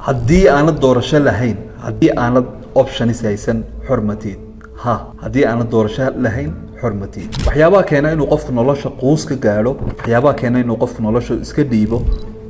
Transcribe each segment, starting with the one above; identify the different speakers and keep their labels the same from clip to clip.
Speaker 1: haddii aanad doorasho lahayn, haddii aanad options haysan xurmatiid, haddii aanad doorasho lahayn xurmatiid. waxyaabaha keena inuu qofku nolosha quus ka gaadho, waxyaabaha keena inuu qofku nolosha iska dhiibo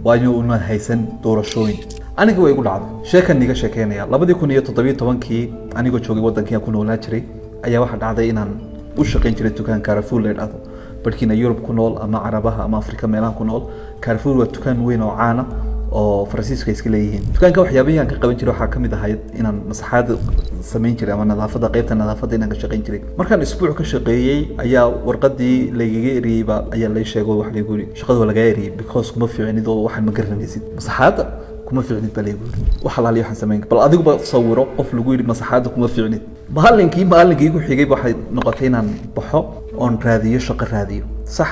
Speaker 1: waa inuu una haysan doorashooyin. aniga way igu dhacday sheekan niga sheekeynaya 2017 anigoo joogay wadankii aan ku noolaa jiray ayaa waxa dhacday inaan u shaqeyn jiray dukaan Carrefour la yiraahdo barkiina Europe ku nool ama Carabaha ama Afrika meelaha ku nool. Carrefour waa dukaan weyn oo caan ah oo Faransiiska iska leeyihiin. dukaanka waxyaabaha ka qaban jiray waxa kamid ahayd inaan masaxaad sameyn jiray ama nadaafada qaybta nadaafada inaan ka shaqeyn jiray. markaan isbuuc ka shaqeeyay ayaa warqadii laygaga eriyay ayaa la sheegay wax lagu yiri shaqada laga eriyay because kuma fiicnido waxaan ma garanaysid masaxaada kuma fiicnid bal igu waxa la leeyahay sameyn bal adigu ba sawiro qof lagu yiri masaxaada kuma fiicnid. maalinkii ku xigay waxay noqotay inaan baxo oon raadiyo shaqo raadiyo sax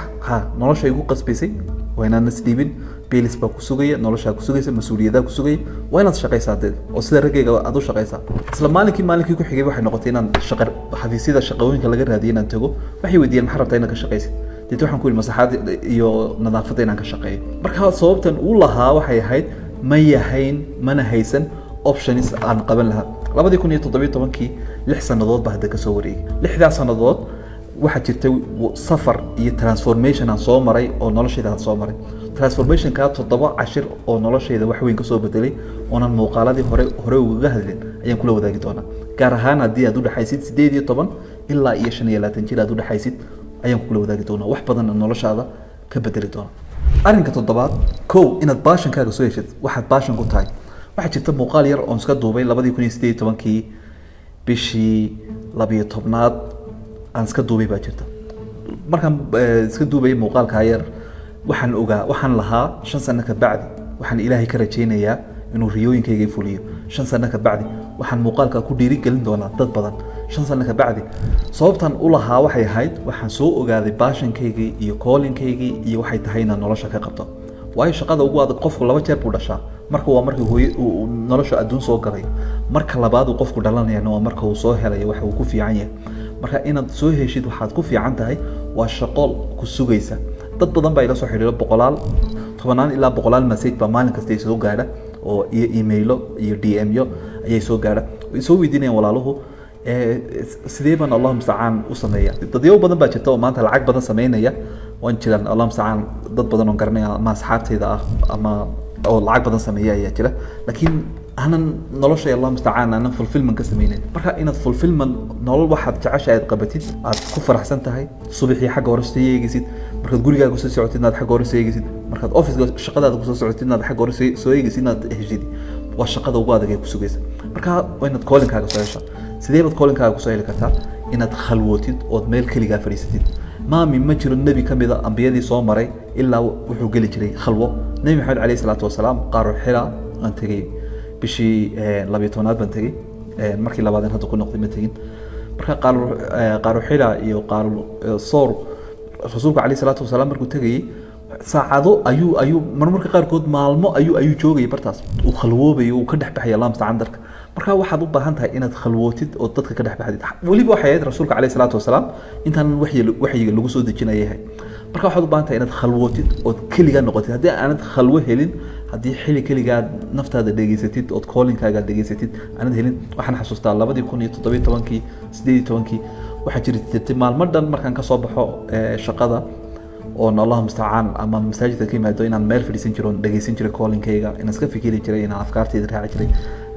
Speaker 1: nolosha igu qasbaysay waa inaan nasdiibin bilis ba ku sugaya nolosha ku sugaysa mas'uuliyadda ku sugay waa inaad shaqaysaatid oo sida ragayga aad u shaqaysaa. isla maalinkii ku xigay waxay noqotay inaan shaqo xafiisyada shaqooyinka laga raadiyo inaan tago waxay weydiiyeen maxaa rabtaa inaad ka shaqaysid. dad waxaan ku yiri masaxaad iyo nadaafada inaan ka shaqeeyo. marka sababtan uu lahaa waxay ahayd ma yahayn mana haysan options aan qaban lahaa. 2017 6 sanadood baa hadda ka soo wareegay. 6 sanadood waxa jirtay safar iyo transformation aan soo maray oo noloshayda aan soo maray. transformation ka 7 cashir oo noloshayda wax weyn ka soo bedelay oo aan muuqaaladii hore uga hadlin ayaan kula wadaagi doonaa. gaar ahaan haddii aad u dhaxaysid 18 ilaa 25 jir aad u dhaxaysid ayaan kula wadaagi doonaa wax badan noloshaada ka bedeli doona. arrinka toddobaad inaad baashankaaga soo heshid waxaad baashan ku tahay. waxa jirta muuqaal yar oo iska duubay 2018 bishii 12aad aan iska duubay baa jirta. markaan iska duubay muuqaalka yar waxaan lahaa 5 sano ka bacdi waxaan Ilaahay ka rajaynayaa inuu riyooyinkayga fuliyo. 5 sano ka bacdi waxaan muuqaalka ku dhiirigelin doonaa dad badan. 5 sano ka bacdi sababtan u lahaa waxay ahayd waxaan soo ogaaday baashankayga iyo koolinkayga iyo waxay tahay inaan nolosha ka qabto. waayo shaqada ugu adag qofku 2 jeer buu dhashaa. marka waa markii hooyo nolosha adduun soo galay. marka labaad qofku dhalanayna waa marka uu soo helay wax uu ku fiican yahay. marka inaad soo heshid waxaad ku fiican tahay waa shaqo ku sugaysa. dad badan baa ila soo xiriiro 100 ilaa 100 message ba maalin kasta ay soo gaadha oo emailo iyo DM-yo ayay soo gaadha. way soo weydiinayaan walaaluhu sidee baan Allah musta'aan u sameeyaa. dadyo badan baa jirta oo maanta lacag badan sameynaya waan jiraan Allah musta'aan dad badan oo garanaya ama asxaabtayda ah ama oo lacag badan sameeya ayaa jira laakiin aanan nolosha Allah musta'aan aanan fulfillment ka sameeynin. marka inaad fulfillment nolol waxaad jeceshahay aad qabatid aad ku faraxsan tahay subaxii xagga hore soo yeegisid markaad gurigaaga soo socotid inaad xagga hore soo yeegisid markaad office shaqadaada ku soo socotid inaad xagga hore soo yeegisid inaad heshid waa shaqada ugu adag ee ku sugaysa. marka waa inaad koolinkaaga soo heshaa. sidee baad koolinkaaga ku soo heli kartaa inaad khalwootid oo meel kaliya fariisatid. ma jiro nabi kamida ambiyadii soo maray ilaa wuxuu gali jiray khalwo. nabi maxamed alayhi salaatu wasalaam qaaro xira aan tagay bishii 12aad baan tagay markii labaadna hadda ku noqday ma tagin. marka qaaro xira iyo qaaro soor rasuulku alayhi salaatu wasalaam markuu tagay saacado ayuu marmarka qaarkood maalmo ayuu joogay bartaas uu khalwoobay uu ka dhaxbaxay Allah musta'aan darka. marka waxaad u baahan tahay inaad khalwootid oo dadka ka dhaxbaxdid. waliba waxay ahayd rasuulka alayhi salaatu wasalaam intaan waxyiga lagu soo dejinayay. marka waxaad u baahan tahay inaad khalwootid oo kaliya noqotid. haddii aanad khalwo helin haddii xilli kaliya naftaada dhageysatid oo koolinkaaga dhageysatid aanad helin. waxaan xasuustaa 2017 18 waxa jirtay maalmo dhan markaan ka soo baxo shaqada oo Allah musta'aan ama masaajidka ka yimaado inaan meel fadhiisan jiro dhageysan jiray koolinkayga inaan iska fikiri jiray inaan afkaartayda raaci jiray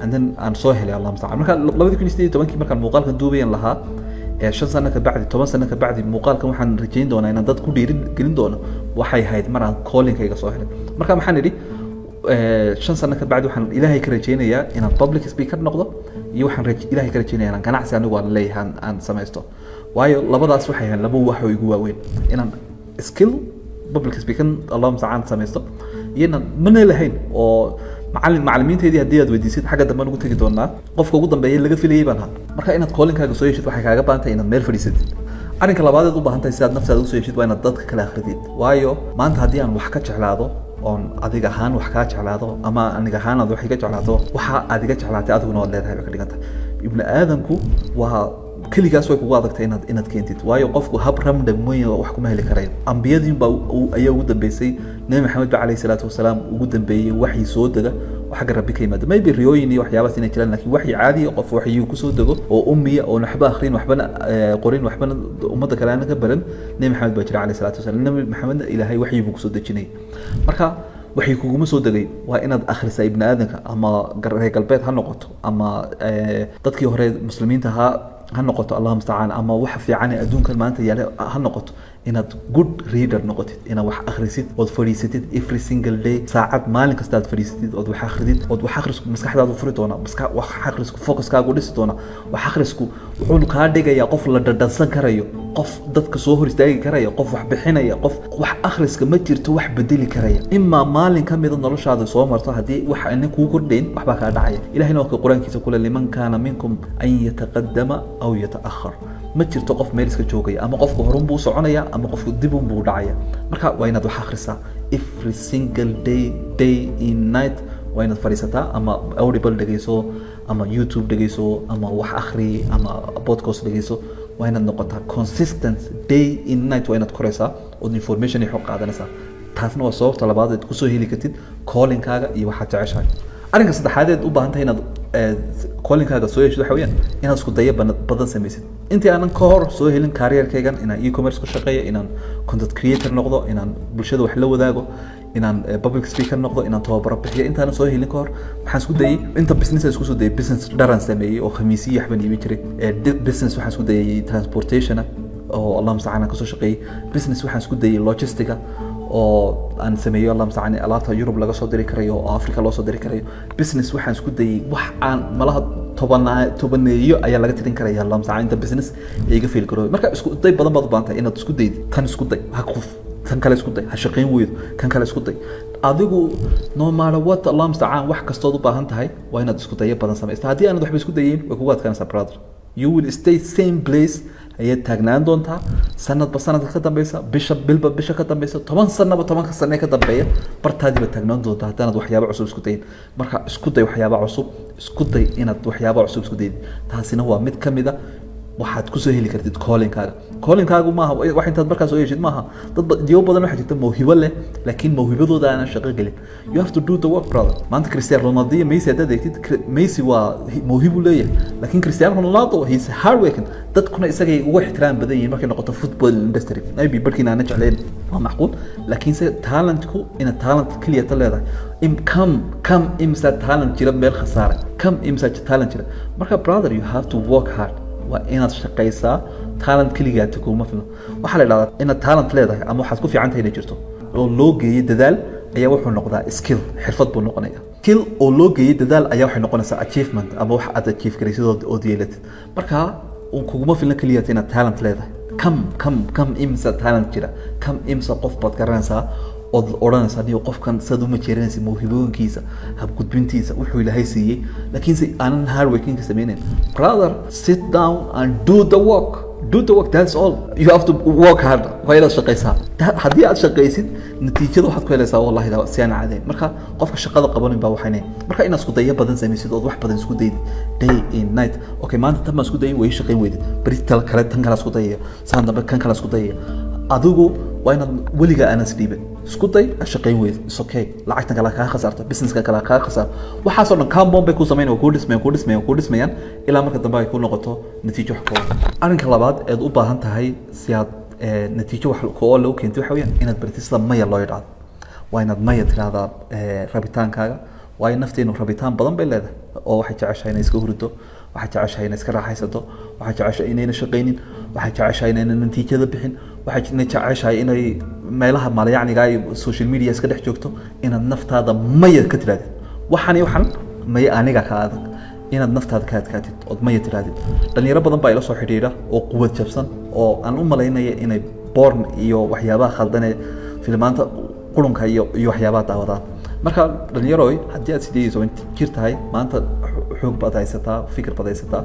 Speaker 1: and aan soo helay Allah musta'aan. marka 2018 markaan muuqaalkan duubayan lahaa 5 sano ka bacdi 10 sano ka bacdi muuqaalkan waxaan rajayn doonaa inaan dad ku dhiirigelin doono waxay ahayd maraan koolinkayga soo helay. marka maxaan idhi 5 sano ka bacdi waxaan Ilaahay ka rajaynayaa inaan public speaker noqdo iyo waxaan Ilaahay ka rajaynayaa inaan ganacsi anigu aan leeyahay aan samaysto. waayo labadaas waxay ahayd laba wax oo igu waaweyn inaan skill public speaking Allah musta'aan samaysto iyana mana lahayn oo macallimiinteedii haddii aad weydiisid xagga dambe ugu tagi doonaa qofka ugu dambeeyay laga filayay baan ahaa. marka inaad koolinkaaga soo heshid waxay kaaga baahan tahay inaad meel fadhiisatid. arrinka labaad ee u baahan tahay si aad naftaada u soo heshid waa inaad dadka kala akhridid. waayo maanta haddii aan wax ka jeclaado oon adiga ahaan wax ka jeclaado ama aniga ahaan aad wax iga jeclaato waxa aad iga jeclaatay adiguna waad leedahay ka dhiganta. ibnu aadamku waa kaligaas way kugu adagtay inaad keentid. waayo qofku hab ramdam mooy wax kuma heli karayo. ambiyadiin baa ayaa ugu dambeysay nabi maxamed alayhi salaatu wasalaam ugu dambeeyay waxii soo daga xagga rabbi ka yimaado maybe riyooyin iyo waxyaabaas inay jiraan laakiin waxyi caadi qof waxyi ku soo dago oo ummiya oo waxba akhrin waxbana qorin waxbana ummadda kale aan ka baran nabi maxamed baa jira calayhi salaatu wasalaam nabi maxamed ilaahay waxyi buu ku soo dejinay marka waxay kuguma soo degay waa inaad akhrisaa ibn aadanka ama reer galbeed ha noqoto ama dadkii hore muslimiinta ha noqoto allah musta'aan ama wax fiican adduunkan maanta yaala ha noqoto inaad good reader noqotid inaad wax akhrisid oo fariisatid every single day saacad maalin kasta aad fariisatid oo wax akhridid oo wax akhrisku maskaxdaadu furi doona wax akhrisku focuskaagu dhisi doona wax akhrisku wuxuu ka dhigayaa qof la dhadhansan karayo qof dadka soo hor istaagi karaya qof wax bixinaya qof wax akhriska ma jirto wax bedeli karaya imma maalin ka mid ah noloshaada soo marto hadii wax aan ku kordhin waxba ka dhacaya ilaahayna waa quraankiisa kula liman kana minkum an yataqaddama aw yataakhir ma jirto qof meel iska joogaya ama qofku horun buu soconaya ama qofku dib buu dhacaya marka waa inaad wax akhrisaa every single day in night waa inaad fariisataa ama audible dhageyso ama YouTube dhageyso ama wax akhri ama podcast dhageyso waa inaad noqotaa consistent day in night waa inaad koraysaa oo information iyo xog qaadanaysaa taasna waa sababta labaad ee ku soo heli kartid calling-kaaga iyo waxa jeceshahay arrinka saddexaad ee u baahan tahay inaad calling-kaaga soo yeesho waxa weeyaan inaad isku dayo badan samaysid intii aanan ka hor soo helin career-kaygan inaan e-commerce ku shaqeeyo inaan content creator noqdo inaan bulshada wax la wadaago inaan public speaker noqdo inaan tababaro bixiyo intaan soo helin ka hor waxaan isku dayay inta business isku soo dayay business dharan sameeyay oo khamiisiyo waxban iibin jiray business waxaan isku dayay transportation oo Allah musta'aan ka soo shaqeeyay business waxaan isku dayay logistics oo aan sameeyo Allah musta'aan alaabta Europe laga soo diri karayo oo Africa loo soo diri karayo business waxaan isku dayay wax aan malaha tobaneeyo ayaa laga tirin karaya Allah musta'aan inta business iga feel garoy marka isku day badan baad u baahan tahay inaad isku dayid tan isku day ha ku tan kale isku day ha shaqeyn weydo kan kale isku day adigu no matter what Allah musta'aan wax kasto u baahan tahay waa inaad isku dayo badan sameeysto hadii aanad waxba isku dayin way kugu adkaanaysaa brother you will stay same place ayaad taagnaan doontaa sanadba sanadka ka dambaysa bilba bisha ka dambaysa 10 sanaba 10 sano ka dambeeya bartaadiba taagnaan doontaa haddaad waxyaabo cusub isku dayin marka isku day waxyaabo cusub isku day inaad waxyaabo cusub isku dayin taasina waa mid kamid ah waxaad ku soo heli kartid calling-kaagu maaha wax intaad markaas soo yeeshid maaha dad diyo badan waxa jirta mawhibo leh laakiin mawhibadooda aan shaqo gelin you have to do the work brother maanta Cristiano Ronaldo iyo Messi hadda deegtid Messi waa mawhibo leeyahay laakiin Cristiano Ronaldo he's hard working dadkuna isaga ugu ixtiraam badan yihiin markay noqoto football industry maybe barkiina aan jeclayn waa macquul laakiin se talent-ku ina talent kaliya ta leedahay kam imsa talent jira meel khasaare kam imsa talent jira marka brother you have to work hard waa inaad shaqaysaa talent kaliya kuma filno waxa la yiraahdaa inaad talent leedahay ama waxaad ku fiican tahay inay jirto oo loo geeyay dadaal ayaa wuxuu noqdaa skill xirfad buu noqonayaa skill oo loo geeyay dadaal ayaa waxay noqonaysaa achievement ama wax aad achieve garaysid oo diilatid marka uu kuma filna kaliya inaad talent leedahay kam imsa talent jira kam imsa qof baad garanaysaa oo oranaysa niyo qofkan sidoo ma jeerinaysa mawhibooyinkiisa hab gudbintiisa wuxuu ilaahay siiyay laakiin si aanan hard working ka sameeyeen brother sit down and do the work that's all you have to work hard waa inaad shaqaysaa haddii aad shaqaysid natiijada waxaad ku helaysaa wallahi daa si aan cadeyn marka qofka shaqada qabanin baa waxayna marka inaad isku dayo badan samaysid oo wax badan isku dayid day in night okay maanta tan ma isku dayin way shaqayn weydid bari kale tan kale isku dayo saan dambe kan kale isku dayo adigu waa inaad weliga aanan isdhiibin isku day shaqayn weyd is okay lacagtan kala ka khasarta businesska kala ka khasar waxa soo dhan compound bay ku sameeyaan ku dhismayaan ilaa marka dambe ay ku noqoto natiijo wax kooban arrinka labaad ee u baahan tahay si aad natiijo wax oo loo keento waxa weeyaan inaad bartista maya loo yiraahdo waa inaad maya tiraahdaa rabitaankaaga waa in nafteenu rabitaan badan bay leedahay oo waxay jeceshahay inay iska hurdo waxay jeceshahay inay iska raaxaysato waxay jeceshahay inayna shaqaynin waxay jeceshahay inayna natiijada bixin waxay jeceshahay inay meelaha maalyacniga iyo social media iska dhex joogto inaad naftaada maya ka tiraadid waxan maya aniga ka adag inaad naftaada ka adkaatid oo maya tiraadid dhalinyaro badan baa ila soo xiriira oo quwad jabsan oo aan u maleynaya inay born iyo waxyaabaha khaldan ee filmaanta qurunka iyo waxyaabaha daawadaan marka dhalinyarooy haddii aad sidii soo jirtahay maanta xoog baad haysataa fikir baad haysataa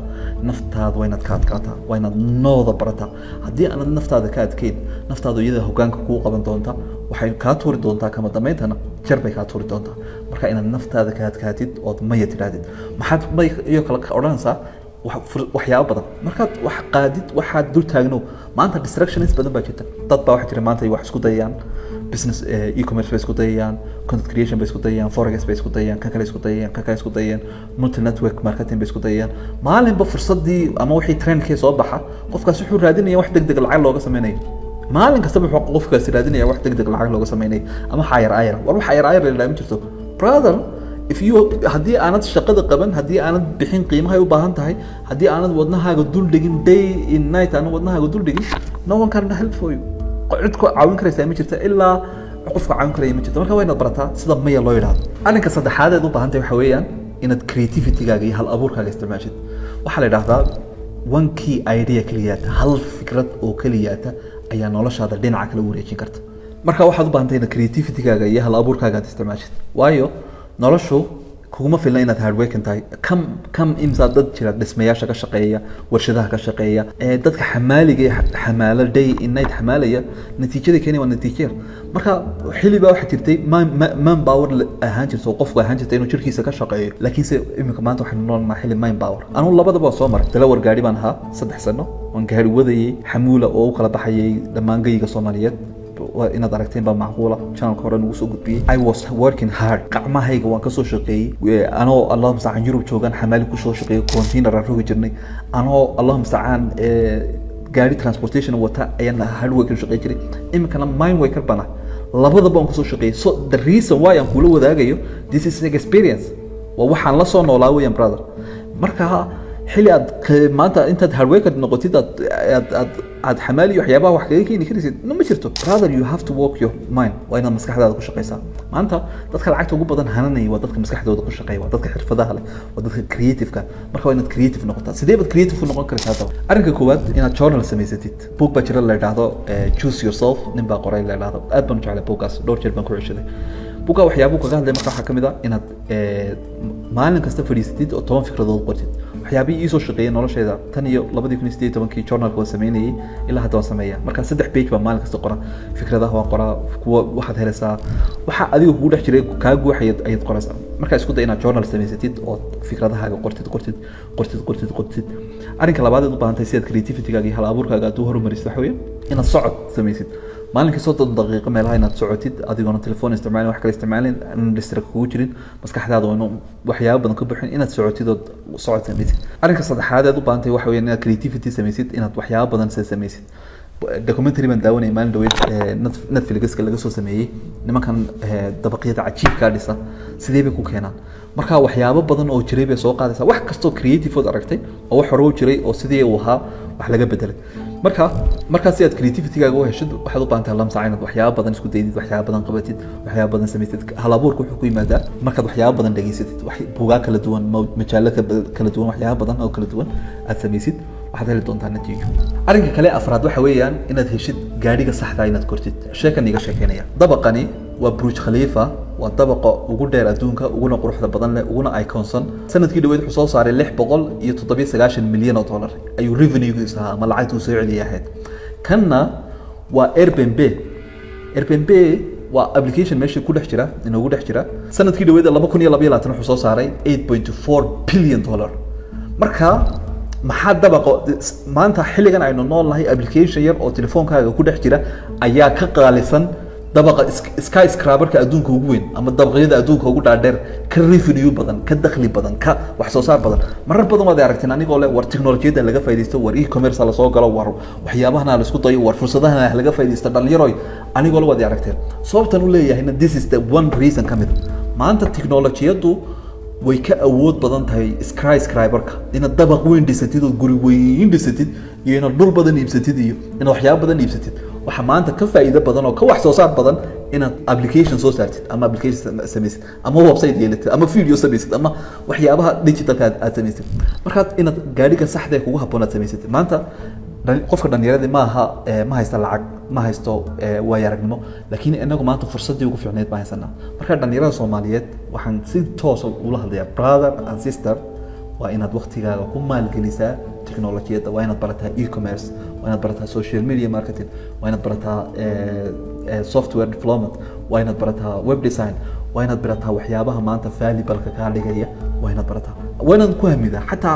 Speaker 1: naftaada waa inaad ka adkaataa waa inaad nooda barataa haddii aanad naftaada ka adkayn naftaadu iyada hoggaanka kuu qaban doonta waxay kaa tuuri doontaa kama dambayntana jar bay kaa tuuri doontaa marka inaad naftaada ka adkaatid ood maya tidhaahdid maxaad may iyo kale odhanaysaa waxyaabo badan markaad wax qaadid waxaad dul taagno maanta distractions badan baa jirta dad baa wax jira maanta ay wax isku dayayaan business e-commerce bay isku dayayaan content creation bay isku dayayaan forex bay isku dayayaan kan kale isku dayayaan kan kale isku dayayaan multi network marketing bay isku dayayaan maalinba fursadii ama wixii trendkii soo baxa qofkaas wuxuu raadinayaa wax degdeg lacag looga sameeyo maalin kasta wuxuu qofkaas raadinayaa wax degdeg lacag looga sameeyo ama xayir war wax xayir la ilaamin jirto brother if you hadii aanad shaqada qaban hadii aanad bixin qiimaha ay u baahan tahay hadii aanad wadnahaaga dul dhigin day in night aanad wadnahaaga dul dhigin no one can help for you cid ku caawin karaysa ma jirto ilaa qofka caawin karaya ma jirto marka waa inaad barataa sida maya loo yiraahdo arrinka saddexaad ee u baahan tahay waxa weeyaan inaad creativity-gaaga iyo hal abuurkaaga isticmaashid waxa la yiraahdaa one key idea kaliyaata hal fikrad oo kaliyaata ayaa noloshaada dhinaca kale u wareejin karta marka waxaad u baahan tahay inaad creativity-gaaga iyo hal abuurkaaga isticmaashid waayo noloshu kuma filna inaad hard work tahay kam imsa dad jira dhismayaasha ka shaqeeya warshadaha ka shaqeeya dadka xamaaliga xamaala day in night xamaalaya natiijada keenay waa natiijo marka xiliba waxa jirtay man power ahaan jirto qofku ahaan jirtay inuu jirkiisa ka shaqeeyo laakiin se imika maanta waxaan noolnahay xili man power anu labadaba soo maray dalawar gaari baan ahaa 3 sano waan gaari wadayay xamuula oo kala baxayay dhamaangayga Soomaaliyeed inaad aragteen baa macquula channelka hore ugu soo gudbiyay I was working hard qacmahayga waan ka soo shaqeeyay anoo Allah musta'an Yurub joogan xamaali ku soo shaqeeyay container aan rogi jirnay anoo Allah musta'an gaari transportation wata ayaan hard work ka shaqeey jiray imikana mind worker bana labadaba aan ku soo shaqeeyay so the reason why aan kula wadaagayo this is an experience waa waxaan la soo noolaa weeyaan brother marka xilli aad maanta intaad hard worker noqotid aad xamaali waxyaabaha wax kaga keeni karaysid ma jirto brother you have to work your mind waa inaad maskaxdaada ku shaqeysaa maanta dadka lacagta ugu badan hananaya waa dadka maskaxdooda ku shaqeeya waa dadka xirfadaha leh waa dadka creative-ka marka waa inaad creative noqotaa sidee baad creative u noqon kartaa hadaba arrinka koowaad inaad journal samaysatid book baa jira la yidhaahdo choose yourself nin baa qoray la yidhaahdo aad baan u jeclay bookgaas dhowr jeer baan ku ceshaday buka waxyaabo kaga hadlay marka waxa kamid ah inaad maalin kasta fadhiisatid oo 10 fikradood qortid waxyaabihii ii soo shaqeeyay noloshayda tan iyo 2018 journalka waan sameynayay ilaa hadda waan sameeyaa marka 3 page baa maalin kasta qoraa fikradaha waan qoraa kuwa waxaad helaysaa waxa adiga kugu dhex jiray kaa guuxayad ayaad qoraysaa marka isku day inaad journal samaysatid oo fikradahaaga qortid arrinka labaad ee u baahan tahay si aad creativity-gaaga iyo hal abuurkaaga aad u horumarisid waxa weeye inaad socod samaysid maalinkii 30 daqiiqo meelaha inaad socotid adigoona telefoon isticmaalin wax kale isticmaalin aan distract kugu jirin maskaxdaada waa waxyaabo badan ka buuxin inaad socotid oo socod samaysid arrinka saddexaad ee u baahan tahay waxa weeye inaad creativity samaysid inaad waxyaabo badan samaysid documentary baan daawanay maalin dhaweyd Netflix-ka laga soo sameeyay nimankan dabaqyada cajiibka dhisa sidee bay ku keenaan marka waxyaabo badan oo jiray bay soo qaadaysaa wax kasto creative oo aragtay oo wax hore u jiray oo sidii uu ahaa wax laga bedelay marka si aad creativity-gaaga u heshid waxaad u baahan tahay lamsa inaad waxyaabo badan isku daydid waxyaabo badan qabatid waxyaabo badan samaysid hal abuurku wuxuu ku yimaadaa markaad waxyaabo badan dhageysatid wax buugaa kala duwan majaalo kala duwan waxyaabo badan oo kala duwan aad samaysid waxaad heli doontaa natiijo arrinka kale afraad waxa weeyaan inaad heshid gaadhiga saxda ah inaad kortid sheekan iga sheekeynaya dabaqani waa Burj Khalifa waa dabaqa ugu dheer adduunka uguna quruxda badan leh uguna iconsan sanadkii dhaweyd wuxuu soo saaray 697 milyan oo dollar ayuu revenue-giisa ama lacagtu soo celiyay kanna waa Airbnb waa application meesha ku dhex jira inoogu dhex jira sanadkii dhaweyd 2022 wuxuu soo saaray 8.4 billion dollar marka maxaa dabaqa maanta xilligan aynu noolnahay application yar oo telefoonkaaga ku dhex jira ayaa ka qaalisan dabaqa skyscraper-ka adduunka ugu weyn ama dabaqyada adduunka ugu dhaadheer ka revenue badan ka dakhli badan ka wax soo saar badan marar badan waad aragteen anigoo leh war technology-da laga faa'iideysto war e-commerce la soo galo war waxyaabahana la isku dayo war fursadaha laga faa'iideysto dhalinyaro anigoo waad aragteen sababtan u leeyahayna this is the one reason kamid maanta technology-yadu way ka awood badan tahay skyscraper-ka inaad dabaq weyn dhisatid oo guri weyn dhisatid iyo inaad dhul badan iibsatid iyo inaad waxyaabo badan iibsatid waxa maanta ka faa'iido badan oo ka wax soo saar badan inaad application soo saartid ama application samaysid ama website yeelatid ama video samaysid ama waxyaabaha digital-ka aad samaysid markaad inaad gaadhiga saxda ah kugu habboon aad samaysid maanta qofka dhalinyarada ma haysta lacag ma haysto waay aragnimo laakiin inagu maanta fursadii ugu fiicneed baan haysanaa marka dhalinyarada Soomaaliyeed waxaan si toos ah ula hadlayaa brother and sister waa inaad waqtigaaga ku maalgelisaa technology-da waa inaad barataa e-commerce waa inaad barataa social media marketing waa inaad barataa software development waa inaad barataa web design وين برتها وحيابها ما أنت فالي بالك كهالجية وين برتها وين نكوهم إذا حتى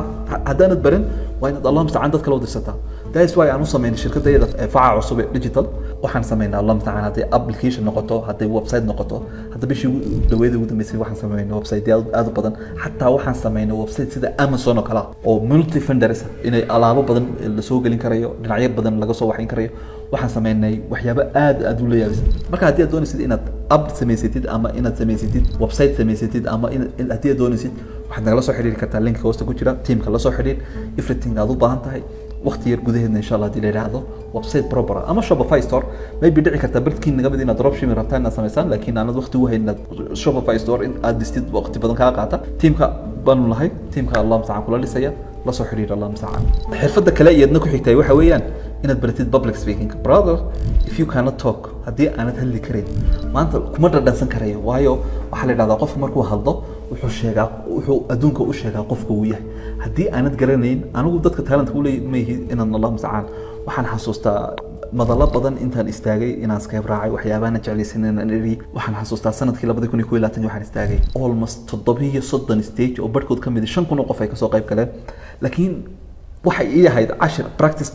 Speaker 1: هدانت برن وين الله مستعان عندك لو درستها ده سواء أنا صمين الشركة دي فعال عصبي ديجيتال وحن سمينا الله مستعان هذه أبليكيشن نقطة هذه ويب سايت نقطة هذا بيشي دويد وده مثل وحن سمينا ويب سايت هذا بدن حتى وحن سمينا ويب سايت سيدا أمازون وكلا أو ملتي فندرس إن ألعاب بدن السوق اللي كريه نعيب بدن لقصة وحين كريه waxaan sameynay waxyaabo aad u leeyahay marka hadii aad doonaysid inaad app sameysatid ama inaad sameysatid website sameysatid ama in hadii aad doonaysid waxaad nagala soo xiriiri kartaa linka hoosta ku jira teamka la soo xiriir everything aad u baahan tahay waqti yar gudaheedna insha Allah hadii la yiraahdo website proper ama Shopify store maybe dhici karta bartkiin naga mid inaad dropshipping rabtaan inaad sameysaan laakiin aanad waqti u haynin Shopify store in aad distid waqti badan ka qaata teamka banu lahay teamka Allah musta'an kula lisaya la soo xiriir Allah musta'an xirfada kale iyadna ku xigtay waxa weeyaan inaad baratid public speaking brother if you cannot talk hadii aanad hadli karin maanta kuma dhadhansan karayo waayo waxa la yiraahdaa qof markuu hadlo wuxuu adduunka u sheegaa qofka uu yahay hadii aanad garanayn anigu dadka talent ku leeyahay inaan Allah musta'an waxaan xasuustaa madalla badan intaan istaagay inaan Skype raacay waxyaabaha jeclaysan inaan iri waxaan xasuustaa sanadkii 2021 waxaan istaagay almost 730 stage oo barkood kamid 5,000 qof ay ka soo qayb galeen laakiin waxay ii ahayd 10 practice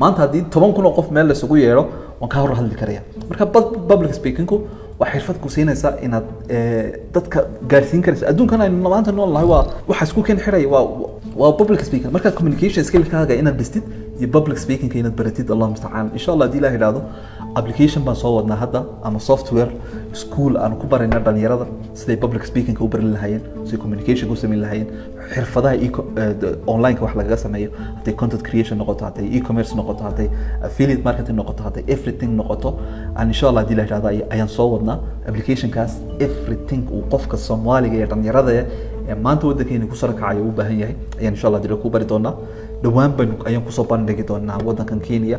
Speaker 1: maanta hadii 10,000 qof meel la isugu yeero waan ka hor hadli karaya marka public speaking ku waa xirfad ku siinaysa inaad dadka gaarsiin karaysa adduunkan ay maanta nool lahay waxa isku keen xiray waa public speaking marka communication skill kaaga inaad dhistid iyo public speaking inaad baratid Allah musta'an insha Allah hadii la yiraahdo application baan soo wadnaa hadda ama software school aan ku barayna dhalinyarada sida public speaking u baran lahaayeen sida communication u sameyn lahaayeen xirfadaha online wax laga sameeyo hadii content creation noqoto hadii e-commerce noqoto hadii affiliate marketing noqoto hadii everything noqoto aan insha Allah hadii la yiraahdo ayaan soo wadnaa application kaas everything uu qofka Soomaaliga ee dhalinyarada ee maanta wadankeena ku sarakacayo u baahan yahay ayaan insha Allah dib ku bari doonaa dhawaan baan ayaan ku soo bandhigi doonaa wadankan Kenya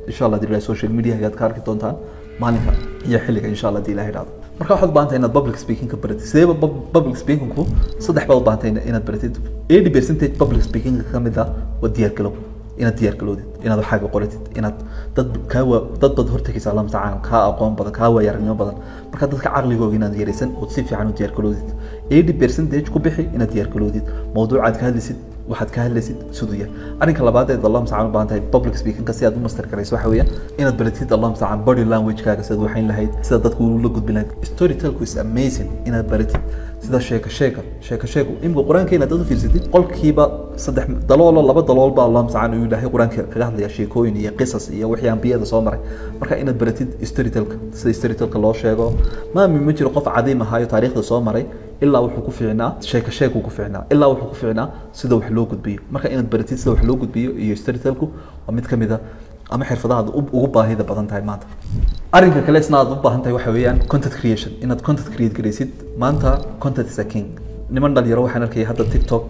Speaker 1: insha Allah dib social media ayaad ka arki doontaan maalinka iyo xilliga insha Allah dib la yiraahdo marka waxaad baahantahay inaad public speaking ka baratid sidee public speaking ku saddex baad baahantahay inaad baratid 80% public speaking ka mid ah waa diyaar galow inaad diyaar galowdid inaad waxaaga qoratid inaad dad bad hortagaysa Allah musta'an ka aqoon badan ka waayaranimo badan marka dadka caqligooga inaad yareysan oo si fiican u diyaar galowdid 80% ku bixi inaad diyaar galowdid mawduucaad ka hadlaysid waxaad ka hadlaysid sidoo yahay arinka labaad ee Allah musta'an u baahantahay public speaking ka si aad u master karayso waxa weeyaan inaad baratid Allah musta'an body language kaaga sida waxayn lahayd sida dadku u la gudbin lahayd storytelling is amazing inaad baratid sida sheeko imka quraanka inaad u fiirsatid qolkiiba 3 daloolo 2 dalool baa Allah musta'an uu ilaahay quraanka kaga hadlaya sheekooyin iyo qisas iyo wixii ambiyada soo maray marka inaad baratid storytelling sida storytelling loo sheego ma jiro qof cadiim ah iyo taariikhda soo maray ilaa wuxuu ku fiicnaa sheeko ku fiicnaa ilaa wuxuu ku fiicnaa sida wax loo gudbiyo marka inaad baratid sida wax loo gudbiyo iyo storytelling waa mid kamid ah ama xirfadaha ugu baahida badan tahay maanta arinka kale isna aad u baahan tahay waxa weeyaan content creation inaad content create garaysid maanta content is a king niman dhalinyaro waxaan arkay hadda TikTok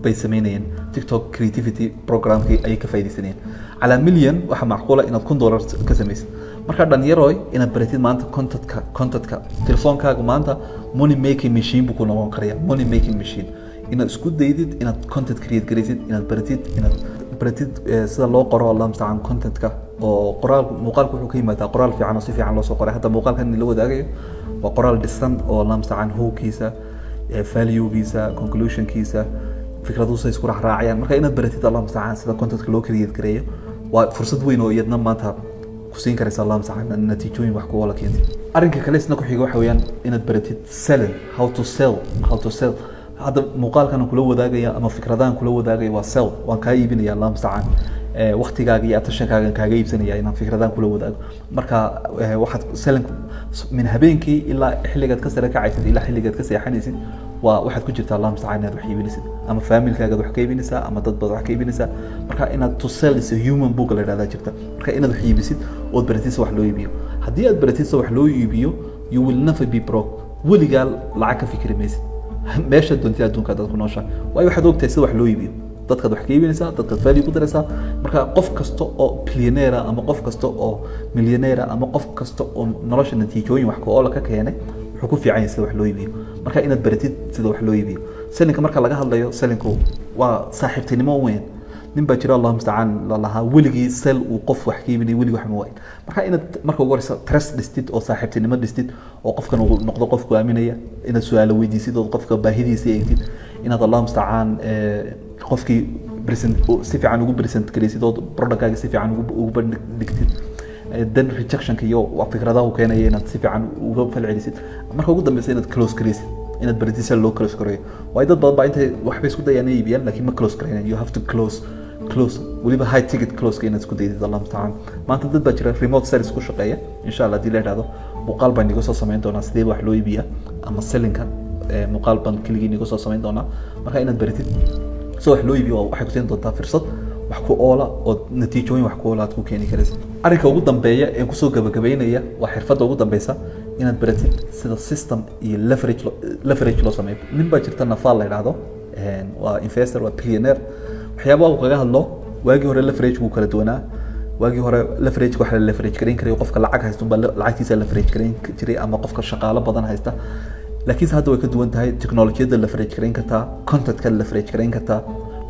Speaker 1: bay sameynayeen TikTok creativity programkii ay ka faa'iideysanayeen ala milyan waxa macquul ah inaad $1 ka sameysid marka dhalinyaro inaad baratid maanta contentka telefoonkaaga maanta money making machine buu ku noqon karaa money making machine inaad isku daydid inaad content create garaysid inaad baratid sida loo qoro Allah musta'an contentka oo muuqaalku wuxuu ka yimaadaa qoraal fiican oo si fiican loo soo qoray hadda muuqaalkan la wadaagayo waa qoraal dhisan oo Allah musta'an hookiisa value-giisa conclusion-kiisa fikraduhu isku raacayaan marka inaad baratid Allah musta'an sida contentka loo create gareeyo waa fursad weyn oo iyadna maanta ku siin karaysa Allah musta'an natiijooyin wax ku wala keentay arinka kale isna ku xiga waxa weeyaan inaad baratid selling how to sell هذا مقال كانوا كله وذاقيا أما فكرتان كله وذاقيا وسل وكايبين يا الله مستعان وقتي جاي أتشن كاجيب سنة يعني فكرتان كله وذاق مركا واحد سلم من هبينكي إلا حلقة كسر كعيسد إلا حلقة كسر حنيسد وواحد كجرت الله مستعان هذا وحي بنسد أما فاميل كاجد وحكي بنسا أما تطبع وحكي بنسا مركا إن توصل is a human book اللي هذا جبته مركا إن وحي بنسد وبرتيس وحلو يبيو هدي برتيس وحلو يبيو you will never be broke ولي قال لعك فكر ميسد meesha doontii adduunka dad ku noosha way waxa doogtay sida wax loo iibiyo dadka wax ka iibinaysa dadka value ku daraysa marka qof kasto oo billionaire ama qof kasto oo millionaire ama qof kasto oo nolosha natiijooyin wax ku oo ka keenay wuxuu ku fiican yahay sida wax loo iibiyo marka inaad baratid sida wax loo iibiyo sellinka marka laga hadlayo sellinku waa saaxiibtinimo weyn nin baa jira allah mustacaan lalahaa weligii sel uu qof wax ka iibinay weligii wax ma waayin marka inaad marka ugu horeysa trust dhistid oo saaxiibtinimo dhistid oo qofkan uu noqdo qof ku aaminaya inaad su'aalo weydiisid oo qofka baahidiisa eegtid inaad allah mustacaan qofkii si fiican ugu present garaysid oo productkaaga si fiican ugu bandhigtid dan rejectionka iyo fikradaha uu keenaya inaad si fiican uga falcelisid marka ugu dambeysa inaad close garaysid inaad baratisa loo close gareeyo way dad badan baa intay waxba isku dayaan inay iibiyaan laakiin ma close gareeyaan you have to close waliba high ticket close inaad isku daydid allah musta'aan maanta dad baa jira remote sales ku shaqeeya insha Allah hadii la yiraahdo muuqaal baan iga soo sameyn doonaa sidee wax loo iibiyaa ama sellinka muuqaal baan kaligiin iga soo sameyn doonaa marka inaad baratid soo wax loo iibiyo waxay ku siin doontaa fursad wax ku oola oo natiijooyin wax ku oola aad ku keeni karaysid arrinka ugu dambeeya ee ku soo gabagabeynaya waa xirfadda ugu dambeysa inaad baratid sida system iyo leverage loo sameeyo nin baa jirta nafaal la yiraahdo waa investor waa billionaire waxyaabaha uu kaga hadlo waagii hore leverage uu kala duwanaa waagii hore leverage waxa la leverage gareyn karay qofka lacag haysto baa lacagtiisa leverage gareyn jiray ama qofka shaqaale badan haysta laakiin hadda way ka duwan tahay teknolojiyada leverage gareyn kartaa content-ka leverage gareyn kartaa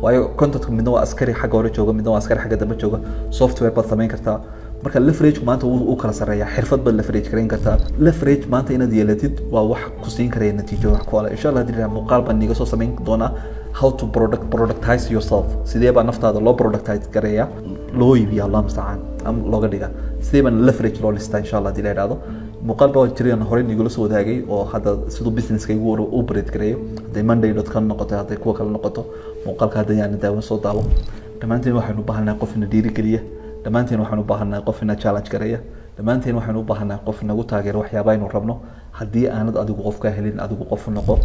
Speaker 1: waayo content-ku midna waa askari xagga hore jooga midna waa askari xagga dambe jooga software baad samayn kartaa marka leverage maanta uu kala sareeyaa xirfad baad leverage gareyn kartaa leverage maanta inaad yeelatid waa wax ku siin karaya natiijo wax ku insha Allah hadii muuqaal baan niga soo sameyn doonaa how to productize yourself sidee baa naftaada loo productize gareeyaa loo iibiyaa Allah musta'aan am looga dhiga sidee baan leverage loo listaa insha Allah hadii la yiraahdo muuqaal baa jireen hore niga la soo wadaagay oo hadda sidoo business-kaygu u breed gareeyo haday monday.com noqoto haday kuwa kale noqoto muuqaalka hadda yaan daawan soo daawo dhamaanteen waxaynu u baahanahay qof ina dhiirigeliya dhamaanteen waxaan u baahanahay qof ina challenge gareeya dhamaanteen waxaan u baahanahay qof nagu taageero waxyaabaha aynu rabno haddii aanad adigu qof ka helin adigu qof noqo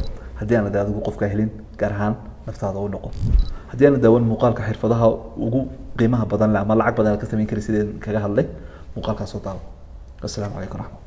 Speaker 1: haddii aanad adigu qof ka helin gaar ahaan naftaada u noqo haddii aanad daawan muuqaalka xirfadaha ugu qiimaha badan leh ama lacag badan ka sameyn kari sideen kaga hadlay muuqaalkaas soo daawo assalaamu calaykum